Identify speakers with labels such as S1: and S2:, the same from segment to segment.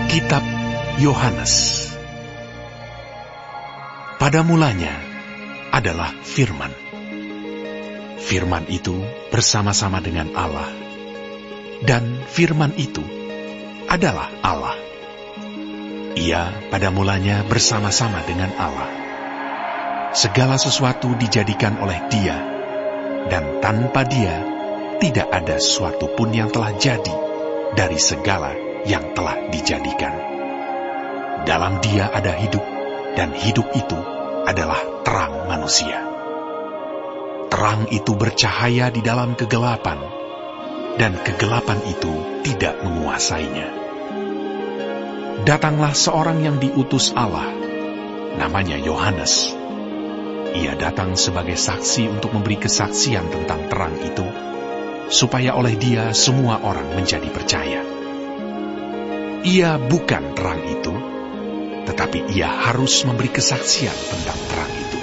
S1: Kitab Yohanes. Pada mulanya adalah Firman. Firman itu bersama-sama dengan Allah, dan Firman itu adalah Allah. Ia pada mulanya bersama-sama dengan Allah. Segala sesuatu dijadikan oleh Dia, dan tanpa Dia tidak ada sesuatu pun yang telah jadi dari segala yang telah dijadikan. Dalam Dia ada hidup, dan hidup itu adalah terang manusia. Terang itu bercahaya di dalam kegelapan, dan kegelapan itu tidak menguasainya. Datanglah seorang yang diutus Allah, namanya Yohanes. Ia datang sebagai saksi untuk memberi kesaksian tentang terang itu, supaya oleh Dia semua orang menjadi percaya. Ia bukan terang itu, tetapi ia harus memberi kesaksian tentang terang itu.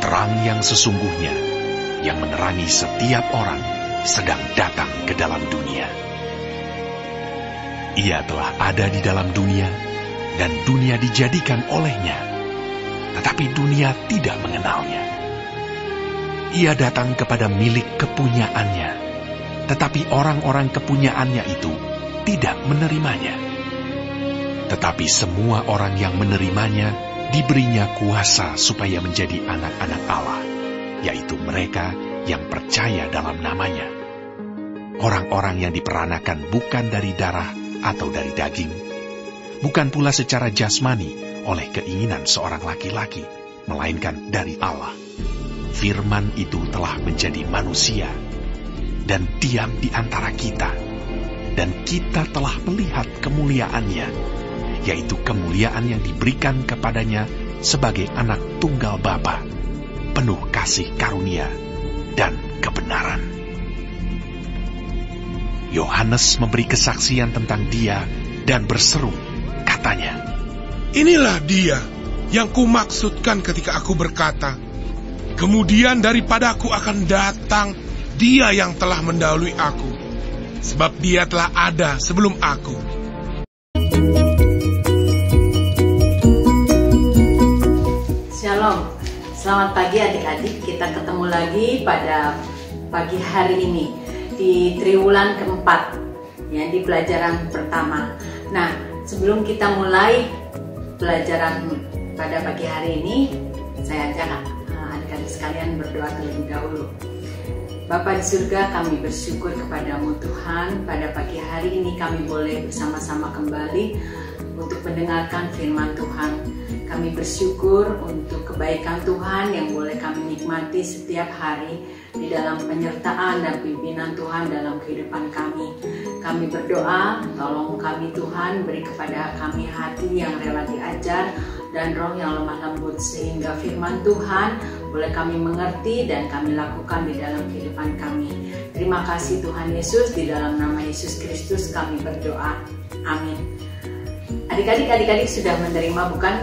S1: Terang yang sesungguhnya, yang menerangi setiap orang, sedang datang ke dalam dunia. Ia telah ada di dalam dunia, dan dunia dijadikan olehnya, tetapi dunia tidak mengenalnya. Ia datang kepada milik kepunyaannya, tetapi orang-orang kepunyaannya itu tidak menerimanya. Tetapi semua orang yang menerimanya diberinya kuasa supaya menjadi anak-anak Allah, yaitu mereka yang percaya dalam namanya. Orang-orang yang diperanakan bukan dari darah atau dari daging, bukan pula secara jasmani oleh keinginan seorang laki-laki, melainkan dari Allah. Firman itu telah menjadi manusia dan diam di antara kita, dan kita telah melihat kemuliaannya, yaitu kemuliaan yang diberikan kepadanya sebagai anak tunggal Bapa, penuh kasih karunia dan kebenaran. Yohanes memberi kesaksian tentang Dia dan berseru, katanya,
S2: "Inilah Dia yang kumaksudkan ketika aku berkata, kemudian daripadaku akan datang Dia yang telah mendahului aku, sebab Dia telah ada sebelum aku."
S3: Shalom, selamat pagi adik-adik. Kita ketemu lagi pada pagi hari ini di triwulan keempat, ya, di pelajaran pertama. Nah, sebelum kita mulai pelajaran pada pagi hari ini, saya ajak adik-adik sekalian berdoa terlebih dahulu. Bapa di surga, kami bersyukur kepadamu Tuhan. Pada pagi hari ini kami boleh bersama-sama kembali untuk mendengarkan firman Tuhan. Kami bersyukur untuk kebaikan Tuhan yang boleh kami nikmati setiap hari di dalam penyertaan dan pimpinan Tuhan dalam kehidupan kami. Kami berdoa, tolong kami Tuhan, beri kepada kami hati yang rela diajar dan roh yang lemah lembut, sehingga firman Tuhan boleh kami mengerti dan kami lakukan di dalam kehidupan kami. Terima kasih Tuhan Yesus, di dalam nama Yesus Kristus kami berdoa. Amin. Adik-adik sudah menerima bukan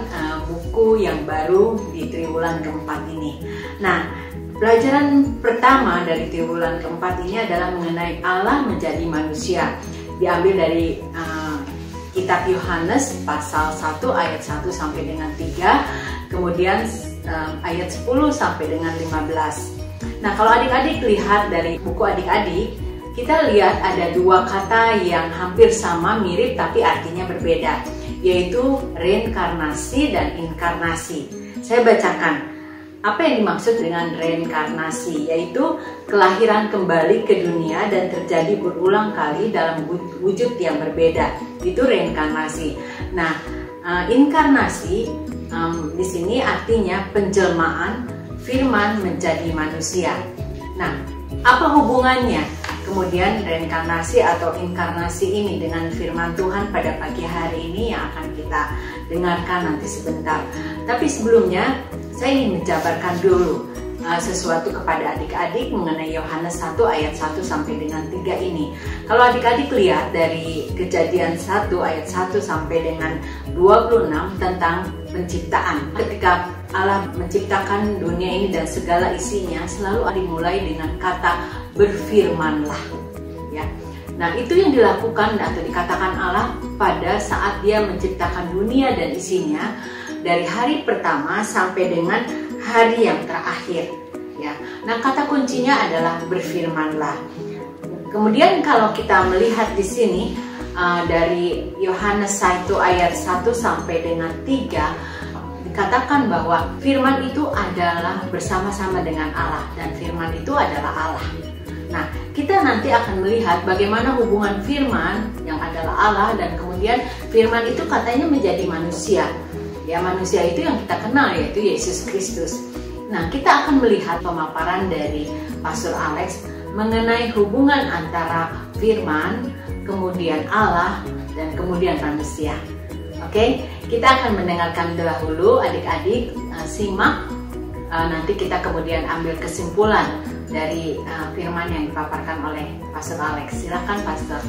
S3: buku yang baru di triwulan keempat ini. Nah, pelajaran pertama dari triwulan keempat ini adalah mengenai Allah menjadi manusia. Diambil dari Kitab Yohanes pasal 1 ayat 1 sampai dengan 3, kemudian ayat 10 sampai dengan 15. Nah, kalau adik-adik lihat dari buku adik-adik, kita lihat ada dua kata yang hampir sama, mirip tapi artinya berbeda, yaitu reinkarnasi dan inkarnasi. Saya bacakan. Apa yang dimaksud dengan reinkarnasi? Yaitu kelahiran kembali ke dunia dan terjadi berulang kali dalam wujud yang berbeda. Itu reinkarnasi. Nah, inkarnasi di sini artinya penjelmaan firman menjadi manusia. Nah, apa hubungannya kemudian reinkarnasi atau inkarnasi ini dengan firman Tuhan pada pagi hari ini yang akan kita dengarkan nanti sebentar. Tapi sebelumnya saya ingin menjabarkan dulu sesuatu kepada adik-adik mengenai Yohanes 1 ayat 1 sampai dengan 3 ini. Kalau adik-adik lihat dari Kejadian 1 ayat 1 sampai dengan 26 tentang penciptaan. Ketika Allah menciptakan dunia ini dan segala isinya, selalu dimulai dengan kata berfirmanlah. Ya. Nah, itu yang dilakukan atau dikatakan Allah pada saat Dia menciptakan dunia dan isinya, dari hari pertama sampai dengan hari yang terakhir. Ya, nah kata kuncinya adalah berfirmanlah. Kemudian kalau kita melihat di sini dari Yohanes 1 ayat 1 sampai dengan 3, dikatakan bahwa firman itu adalah bersama-sama dengan Allah dan firman itu adalah Allah. Nah, kita nanti akan melihat bagaimana hubungan firman yang adalah Allah dan kemudian firman itu katanya menjadi manusia. Ya, manusia itu yang kita kenal, yaitu Yesus Kristus. Nah, kita akan melihat pemaparan dari Pastor Alex mengenai hubungan antara firman, kemudian Allah, dan kemudian manusia. Oke, kita akan mendengarkan dahulu, adik-adik simak, nanti kita kemudian ambil kesimpulan dari firman yang dipaparkan oleh Pastor Alex. Silakan, Pastor.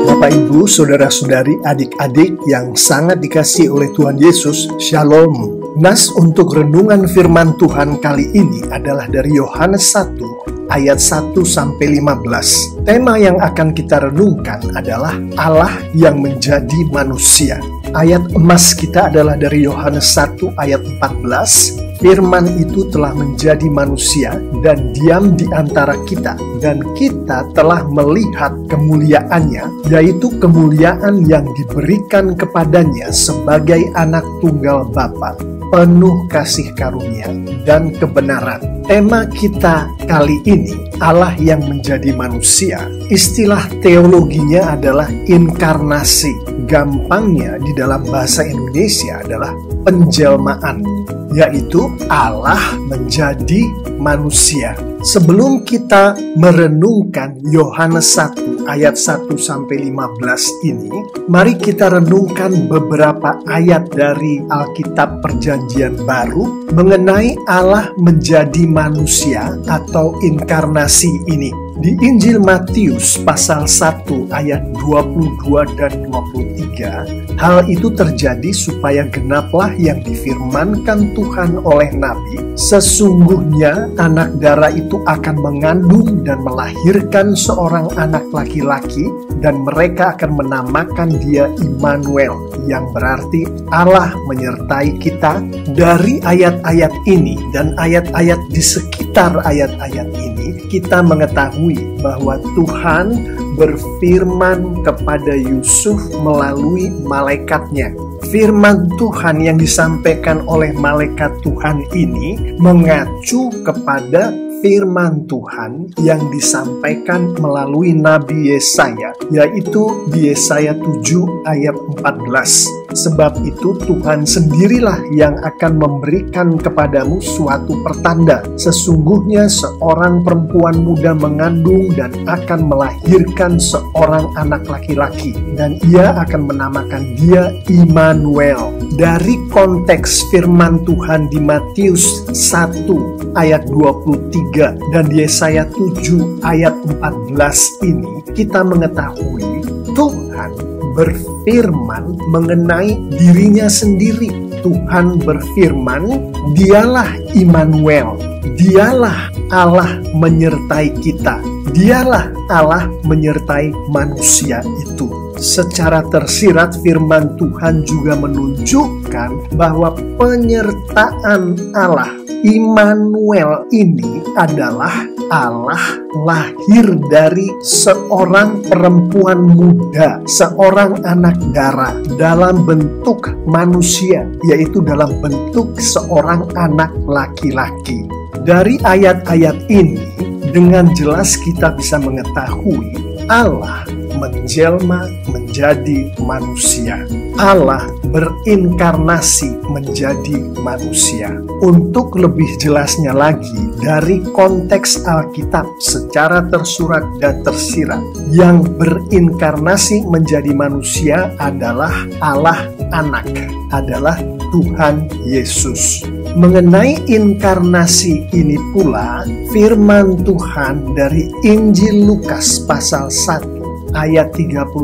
S4: Bapak, Ibu, saudara-saudari, adik-adik yang sangat dikasihi oleh Tuhan Yesus, Shalom. Nas untuk renungan firman Tuhan kali ini adalah dari Yohanes 1 ayat 1 sampai 15. Tema yang akan kita renungkan adalah Allah yang menjadi manusia. Ayat emas kita adalah dari Yohanes 1 ayat 14. Firman itu telah menjadi manusia dan diam di antara kita, dan kita telah melihat kemuliaannya, yaitu kemuliaan yang diberikan kepadanya sebagai anak tunggal Bapa, penuh kasih karunia dan kebenaran. Tema kita kali ini, Allah yang menjadi manusia. Istilah teologinya adalah inkarnasi. Gampangnya di dalam bahasa Indonesia adalah penjelmaan, yaitu Allah menjadi manusia. Sebelum kita merenungkan Yohanes 1 ayat 1 sampai 15 ini, mari kita renungkan beberapa ayat dari Alkitab Perjanjian Baru mengenai Allah menjadi manusia atau inkarnasi ini. Di Injil Matius pasal 1 ayat 22 dan 23, hal itu terjadi supaya genaplah yang difirmankan Tuhan oleh Nabi, sesungguhnya anak darah itu akan mengandung dan melahirkan seorang anak laki-laki, dan mereka akan menamakan dia Immanuel, yang berarti Allah menyertai kita. Dari ayat-ayat ini dan ayat-ayat di sekitar ayat-ayat ini, kita mengetahui bahwa Tuhan berfirman kepada Yusuf melalui malaikatnya. Firman Tuhan yang disampaikan oleh malaikat Tuhan ini mengacu kepada firman Tuhan yang disampaikan melalui Nabi Yesaya, yaitu di Yesaya 7 ayat 14. Sebab itu Tuhan sendirilah yang akan memberikan kepadamu suatu pertanda. Sesungguhnya seorang perempuan muda mengandung dan akan melahirkan seorang anak laki-laki, dan ia akan menamakan dia Immanuel. Dari konteks firman Tuhan di Matius 1 ayat 23 dan di Yesaya 7 ayat 14 ini, kita mengetahui Tuhan berfirman mengenai dirinya sendiri. Tuhan berfirman, dialah Immanuel, dialah Allah menyertai kita, dialah Allah menyertai manusia itu. Secara tersirat firman Tuhan juga menunjukkan bahwa penyertaan Allah Immanuel ini adalah Allah lahir dari seorang perempuan muda, seorang anak darah dalam bentuk manusia, yaitu dalam bentuk seorang anak laki-laki. Dari ayat-ayat ini dengan jelas kita bisa mengetahui Allah menjelma menjadi manusia. Allah berinkarnasi menjadi manusia. Untuk lebih jelasnya lagi, dari konteks Alkitab secara tersurat dan tersirat, yang berinkarnasi menjadi manusia adalah Allah Anak, adalah Tuhan Yesus. Mengenai inkarnasi ini pula, firman Tuhan dari Injil Lukas pasal 1 ayat 31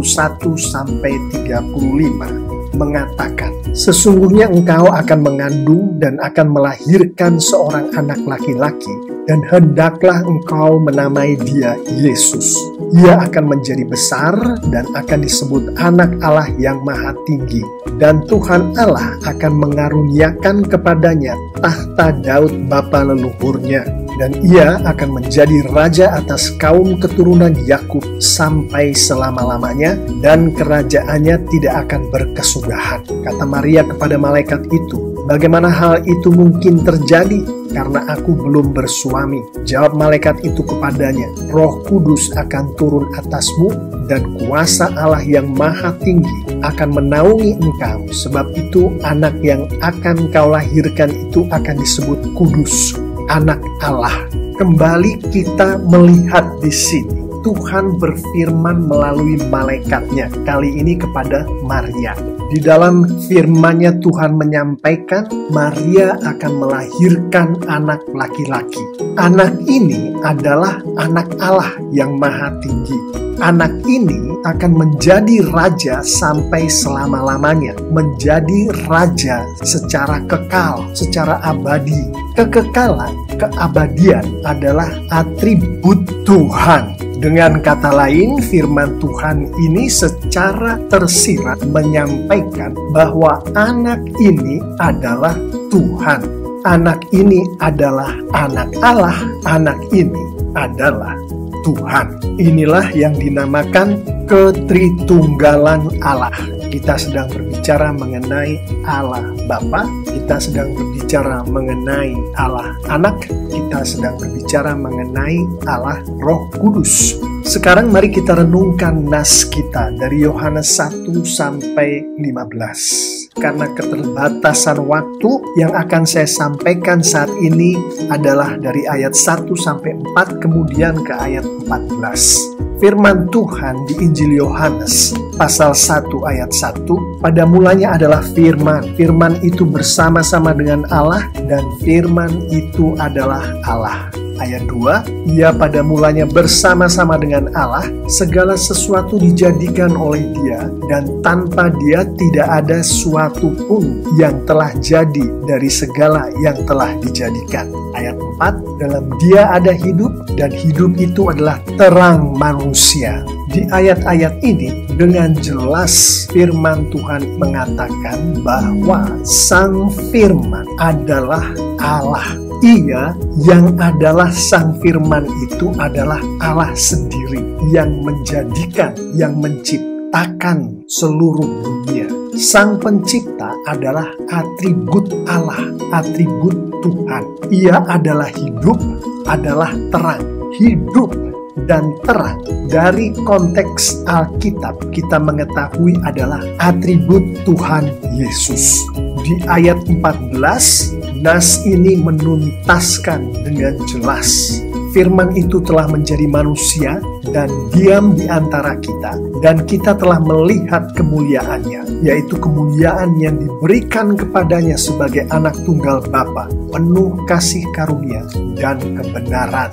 S4: sampai 35 mengatakan, sesungguhnya engkau akan mengandung dan akan melahirkan seorang anak laki-laki, dan hendaklah engkau menamai dia Yesus. Ia akan menjadi besar dan akan disebut Anak Allah yang Maha Tinggi. Dan Tuhan Allah akan mengaruniakan kepadanya tahta Daud bapa leluhurnya. Dan ia akan menjadi raja atas kaum keturunan Yakub sampai selama-lamanya, dan kerajaannya tidak akan berkesudahan. Kata Maria kepada malaikat itu, bagaimana hal itu mungkin terjadi? Karena aku belum bersuami. Jawab malaikat itu kepadanya, Roh Kudus akan turun atasmu, dan kuasa Allah yang Maha Tinggi akan menaungi engkau. Sebab itu anak yang akan kau lahirkan itu akan disebut kudus, Anak Allah. Kembali kita melihat di sini, Tuhan berfirman melalui malaikatnya, kali ini kepada Maria. Di dalam firman-Nya Tuhan menyampaikan Maria akan melahirkan anak laki-laki. Anak ini adalah Anak Allah yang Maha Tinggi. Anak ini akan menjadi raja sampai selama-lamanya, menjadi raja secara kekal, secara abadi. Kekekalan, keabadian adalah atribut Tuhan. Dengan kata lain, firman Tuhan ini secara tersirat menyampaikan bahwa anak ini adalah Tuhan. Anak ini adalah Anak Allah, anak ini adalah Tuhan. Inilah yang dinamakan ketritunggalan Allah. Kita sedang berbicara mengenai Allah Bapa, kita sedang berbicara mengenai Allah Anak, kita sedang berbicara mengenai Allah Roh Kudus. Sekarang mari kita renungkan nas kita dari Yohanes 1 sampai 15. Karena keterbatasan waktu, yang akan saya sampaikan saat ini adalah dari ayat 1 sampai 4 kemudian ke ayat 14. Firman Tuhan di Injil Yohanes pasal 1 ayat 1, pada mulanya adalah firman. Firman itu bersama-sama dengan Allah dan firman itu adalah Allah. Ayat 2, ia pada mulanya bersama-sama dengan Allah, segala sesuatu dijadikan oleh dia, dan tanpa dia tidak ada suatu pun yang telah jadi dari segala yang telah dijadikan. Ayat 4, dalam dia ada hidup, dan hidup itu adalah terang manusia. Di ayat-ayat ini dengan jelas firman Tuhan mengatakan bahwa Sang Firman adalah Allah. Ia yang adalah Sang Firman itu adalah Allah sendiri yang menjadikan, yang menciptakan seluruh dunia. Sang Pencipta adalah atribut Allah, atribut Tuhan. Ia adalah hidup, adalah terang. Hidup dan terang dari konteks Alkitab kita mengetahui adalah atribut Tuhan Yesus. Di ayat 14, nas ini menuntaskan dengan jelas. Firman itu telah menjadi manusia dan diam di antara kita, dan kita telah melihat kemuliaannya, yaitu kemuliaan yang diberikan kepadanya sebagai anak tunggal Bapa, penuh kasih karunia dan kebenaran.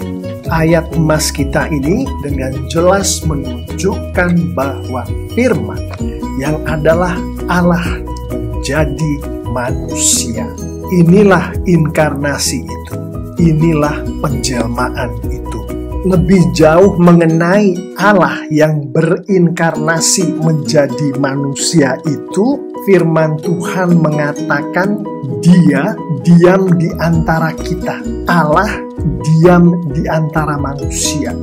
S4: Ayat emas kita ini dengan jelas menunjukkan bahwa firman yang adalah Allah menjadi manusia. Inilah inkarnasi itu. Inilah penjelmaan itu. Lebih jauh mengenai Allah yang berinkarnasi menjadi manusia itu, firman Tuhan mengatakan Dia diam di antara kita. Allah diam di antara manusia.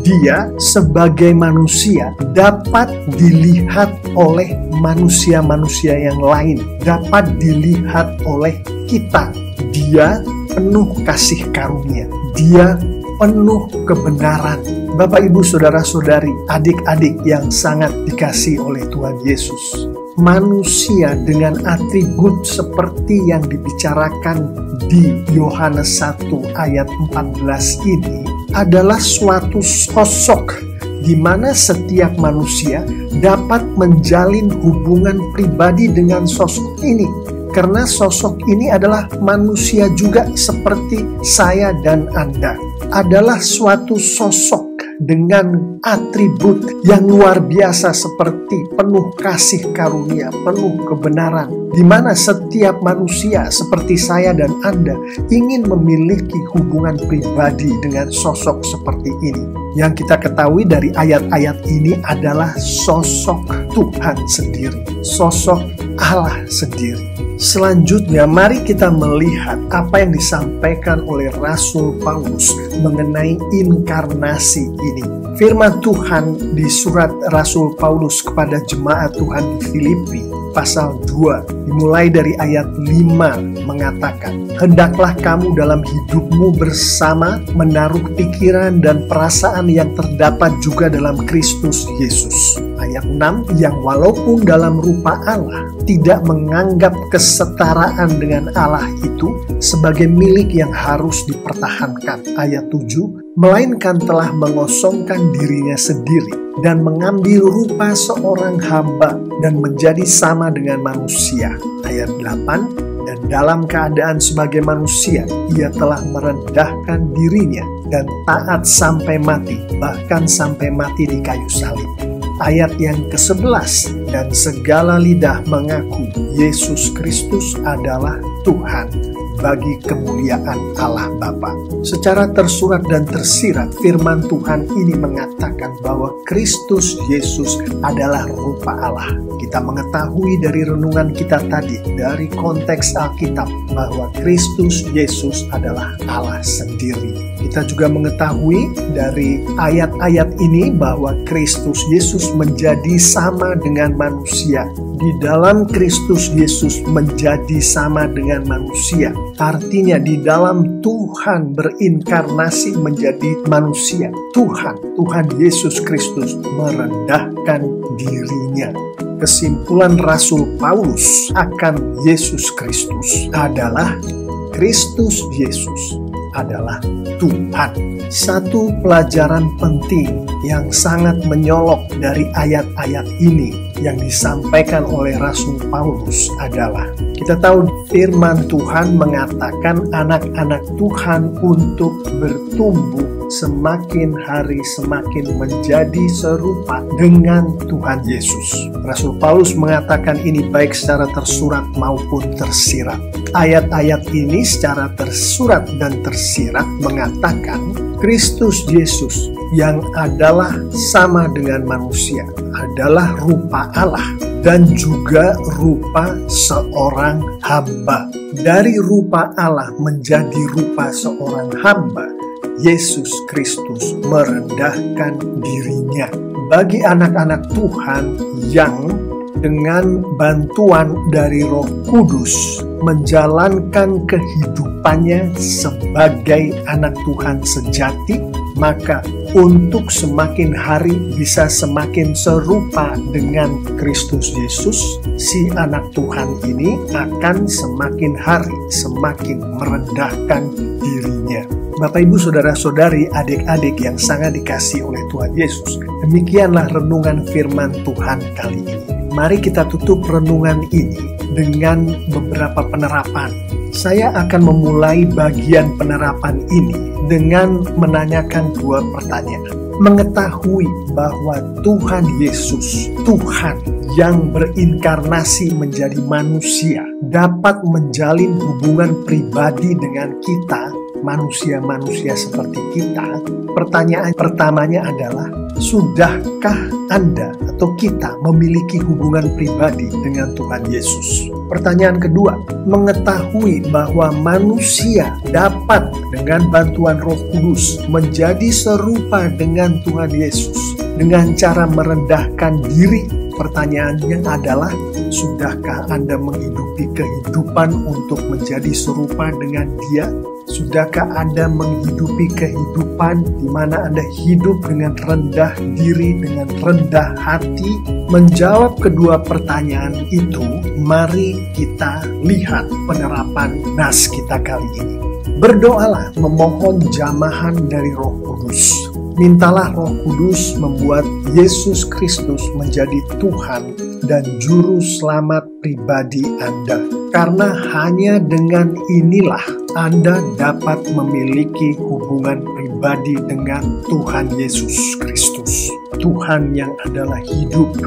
S4: Dia sebagai manusia dapat dilihat oleh manusia-manusia yang lain, dapat dilihat oleh kita. Dia penuh kasih karunia, dia penuh kebenaran. Bapak, Ibu, saudara-saudari, adik-adik yang sangat dikasihi oleh Tuhan Yesus, manusia dengan atribut seperti yang dibicarakan di Yohanes 1 ayat 14 ini adalah suatu sosok di mana setiap manusia dapat menjalin hubungan pribadi dengan sosok ini. Karena sosok ini adalah manusia juga seperti saya dan Anda. Adalah suatu sosok dengan atribut yang luar biasa seperti penuh kasih karunia, penuh kebenaran, di mana setiap manusia seperti saya dan Anda ingin memiliki hubungan pribadi dengan sosok seperti ini. Yang kita ketahui dari ayat-ayat ini adalah sosok Tuhan sendiri, sosok Allah sendiri. Selanjutnya, mari kita melihat apa yang disampaikan oleh Rasul Paulus mengenai inkarnasi ini. Firman Tuhan di surat Rasul Paulus kepada jemaat Tuhan di Filipi, pasal 2, dimulai dari ayat 5 mengatakan, "Hendaklah kamu dalam hidupmu bersama menaruh pikiran dan perasaan yang terdapat juga dalam Kristus Yesus." Ayat 6, yang walaupun dalam rupa Allah tidak menganggap kesetaraan dengan Allah itu sebagai milik yang harus dipertahankan. Ayat 7, melainkan telah mengosongkan dirinya sendiri dan mengambil rupa seorang hamba dan menjadi sama dengan manusia. Ayat 8, dan dalam keadaan sebagai manusia, ia telah merendahkan dirinya dan taat sampai mati, bahkan sampai mati di kayu salib. Ayat yang ke-11, dan segala lidah mengaku Yesus Kristus adalah Tuhan bagi kemuliaan Allah Bapa. Secara tersurat dan tersirat, firman Tuhan ini mengatakan bahwa Kristus Yesus adalah rupa Allah. Kita mengetahui dari renungan kita tadi, dari konteks Alkitab, bahwa Kristus Yesus adalah Allah sendiri. Kita juga mengetahui dari ayat-ayat ini bahwa Kristus Yesus menjadi sama dengan manusia. Di dalam Kristus Yesus menjadi sama dengan manusia. Artinya di dalam Tuhan berinkarnasi menjadi manusia. Tuhan Yesus Kristus merendahkan dirinya. Kesimpulan Rasul Paulus akan Yesus Kristus adalah Kristus Yesus adalah Tuhan. Satu pelajaran penting yang sangat menyolok dari ayat-ayat ini yang disampaikan oleh Rasul Paulus adalah, kita tahu firman Tuhan mengatakan anak-anak Tuhan untuk bertumbuh semakin hari semakin menjadi serupa dengan Tuhan Yesus. Rasul Paulus mengatakan ini baik secara tersurat maupun tersirat. Ayat-ayat ini secara tersurat dan tersirat mengatakan Kristus Yesus yang adalah sama dengan manusia adalah rupa Allah dan juga rupa seorang hamba. Dari rupa Allah menjadi rupa seorang hamba, Yesus Kristus merendahkan dirinya. Bagi anak-anak Tuhan yang dengan bantuan dari Roh Kudus menjalankan kehidupannya sebagai anak Tuhan sejati, maka untuk semakin hari bisa semakin serupa dengan Kristus Yesus, si anak Tuhan ini akan semakin hari semakin merendahkan dirinya. Bapak, Ibu, Saudara-saudari, adik-adik yang sangat dikasihi oleh Tuhan Yesus, demikianlah renungan firman Tuhan kali ini. Mari kita tutup renungan ini dengan beberapa penerapan. Saya akan memulai bagian penerapan ini dengan menanyakan dua pertanyaan. Mengetahui bahwa Tuhan Yesus, Tuhan yang berinkarnasi menjadi manusia, dapat menjalin hubungan pribadi dengan kita, manusia-manusia seperti kita. Pertanyaan pertamanya adalah, sudahkah Anda atau kita memiliki hubungan pribadi dengan Tuhan Yesus? Pertanyaan kedua, mengetahui bahwa manusia dapat dengan bantuan Roh Kudus menjadi serupa dengan Tuhan Yesus dengan cara merendahkan diri. Pertanyaannya adalah, sudahkah Anda menghidupi kehidupan untuk menjadi serupa dengan Dia? Sudahkah Anda menghidupi kehidupan di mana Anda hidup dengan rendah diri, dengan rendah hati? Menjawab kedua pertanyaan itu, mari kita lihat penerapan nas kita kali ini. Berdoalah memohon jamahan dari Roh Kudus. Mintalah Roh Kudus membuat Yesus Kristus menjadi Tuhan dan Juru Selamat pribadi Anda. Karena hanya dengan inilah Anda dapat memiliki hubungan pribadi pribadi dengan Tuhan Yesus Kristus. Tuhan yang adalah hidup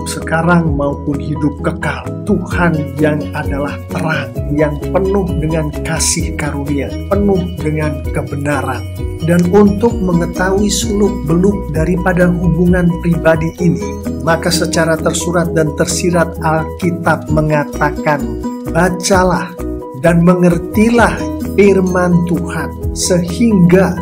S4: sekarang maupun hidup kekal. Tuhan yang adalah terang, yang penuh dengan kasih karunia, penuh dengan kebenaran. Dan untuk mengetahui seluk-beluk daripada hubungan pribadi ini, maka secara tersurat dan tersirat Alkitab mengatakan, bacalah dan mengertilah firman Tuhan, sehingga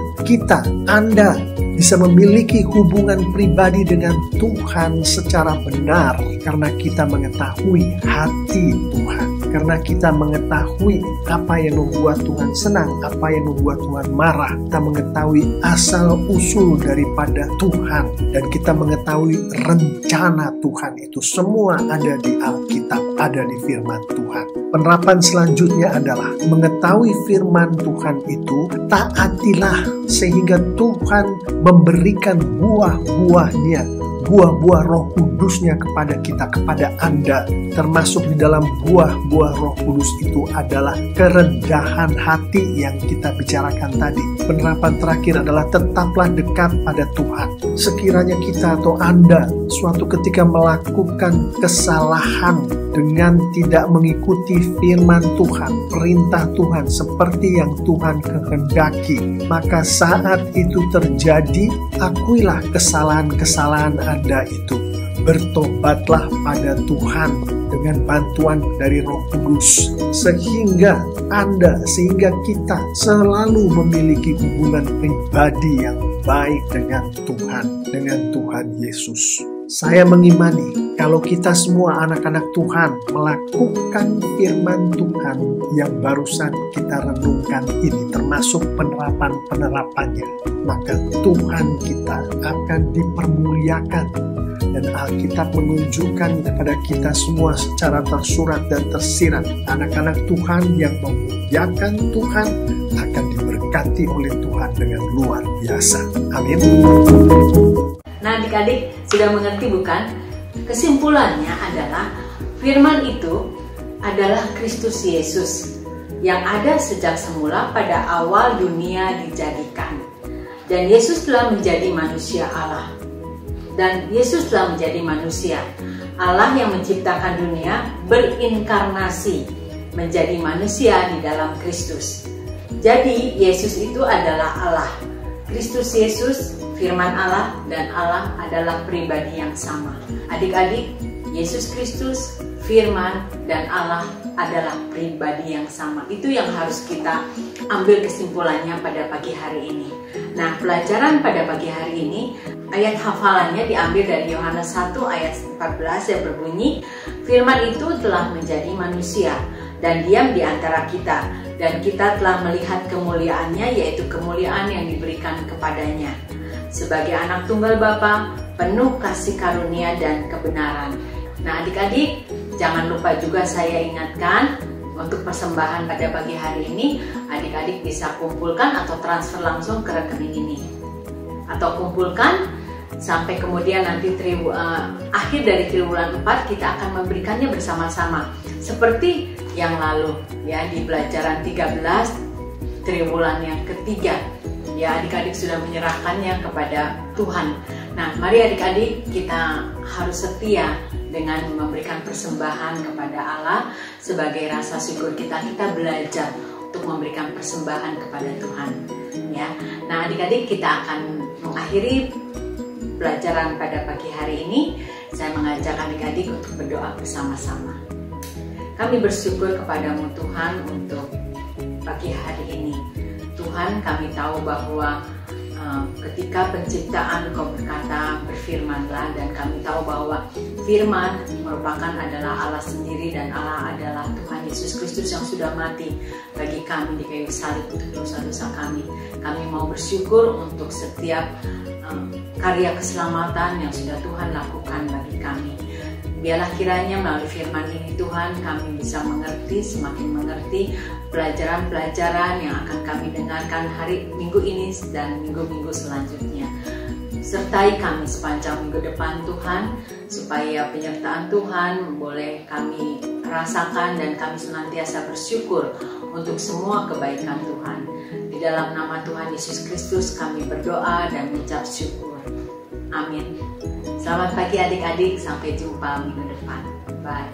S4: Anda bisa memiliki hubungan pribadi dengan Tuhan secara benar, karena kita mengetahui hati Tuhan, karena kita mengetahui apa yang membuat Tuhan senang, apa yang membuat Tuhan marah. Kita mengetahui asal-usul daripada Tuhan, dan kita mengetahui rencana Tuhan. Itu semua ada di Alkitab, ada di firman Tuhan. Penerapan selanjutnya adalah mengetahui firman Tuhan itu, taatilah sehingga Tuhan memberikan buah-buahnya, buah-buah Roh Kudusnya kepada kita, kepada Anda. Termasuk di dalam buah-buah Roh Kudus itu adalah kerendahan hati yang kita bicarakan tadi. Penerapan terakhir adalah tetaplah dekat pada Tuhan. Sekiranya kita atau Anda suatu ketika melakukan kesalahan dengan tidak mengikuti firman Tuhan, perintah Tuhan seperti yang Tuhan kehendaki, maka saat itu terjadi, akuilah kesalahan-kesalahan Anda itu. Bertobatlah pada Tuhan dengan bantuan dari Roh Kudus, sehingga kita selalu memiliki hubungan pribadi yang baik dengan Tuhan Yesus. Saya mengimani kalau kita semua anak-anak Tuhan melakukan firman Tuhan yang barusan kita renungkan ini, termasuk penerapannya, maka Tuhan kita akan dipermuliakan. Dan Alkitab menunjukkan kepada kita semua secara tersurat dan tersirat, anak-anak Tuhan yang memuliakan Tuhan akan diberkati oleh Tuhan dengan luar biasa. Amin.
S3: Nah, adik-adik sudah mengerti bukan? Kesimpulannya adalah firman itu adalah Kristus Yesus yang ada sejak semula pada awal dunia dijadikan. Dan Yesus telah menjadi manusia Allah. Dan Yesus telah menjadi manusia. Allah yang menciptakan dunia berinkarnasi menjadi manusia di dalam Kristus. Jadi Yesus itu adalah Allah. Kristus Yesus, firman Allah, dan Allah adalah pribadi yang sama. Adik-adik, Yesus Kristus, firman, dan Allah adalah pribadi yang sama. Itu yang harus kita ambil kesimpulannya pada pagi hari ini. Nah, pelajaran pada pagi hari ini, ayat hafalannya diambil dari Yohanes 1 ayat 14 yang berbunyi, firman itu telah menjadi manusia dan diam di antara kita, dan kita telah melihat kemuliaannya, yaitu kemuliaan yang diberikan kepadanya sebagai anak tunggal Bapa, penuh kasih karunia dan kebenaran. Nah, adik-adik, jangan lupa juga saya ingatkan, untuk persembahan pada pagi hari ini, adik-adik bisa kumpulkan atau transfer langsung ke rekening ini, atau kumpulkan sampai kemudian nanti akhir dari triwulan 4 kita akan memberikannya bersama-sama seperti yang lalu ya, di pelajaran 13 triwulan yang ketiga ya, adik-adik sudah menyerahkannya kepada Tuhan. Nah, mari adik-adik kita harus setia dengan memberikan persembahan kepada Allah sebagai rasa syukur kita belajar untuk memberikan persembahan kepada Tuhan ya. Nah, adik-adik, kita akan mengakhiri pelajaran pada pagi hari ini. Saya mengajak adik-adik untuk berdoa bersama-sama. Kami bersyukur kepadamu Tuhan untuk pagi hari ini. Tuhan, kami tahu bahwa ketika penciptaan Engkau berkata, berfirmanlah, dan kami tahu bahwa firman merupakan adalah Allah sendiri, dan Allah adalah Tuhan Yesus Kristus yang sudah mati bagi kami di kayu salib untuk dosa-dosa kami. Kami mau bersyukur untuk setiap karya keselamatan yang sudah Tuhan lakukan bagi kami. Biarlah kiranya melalui firman ini Tuhan, kami bisa mengerti, semakin mengerti pelajaran-pelajaran yang akan kami dengarkan minggu ini dan minggu-minggu selanjutnya. Sertai kami sepanjang minggu depan Tuhan, supaya penyertaan Tuhan boleh kami rasakan dan kami senantiasa bersyukur untuk semua kebaikan Tuhan. Di Di dalam nama Tuhan Yesus Kristus kami berdoa dan mengucap syukur. Amin. Selamat pagi adik-adik, sampai jumpa minggu depan. Bye.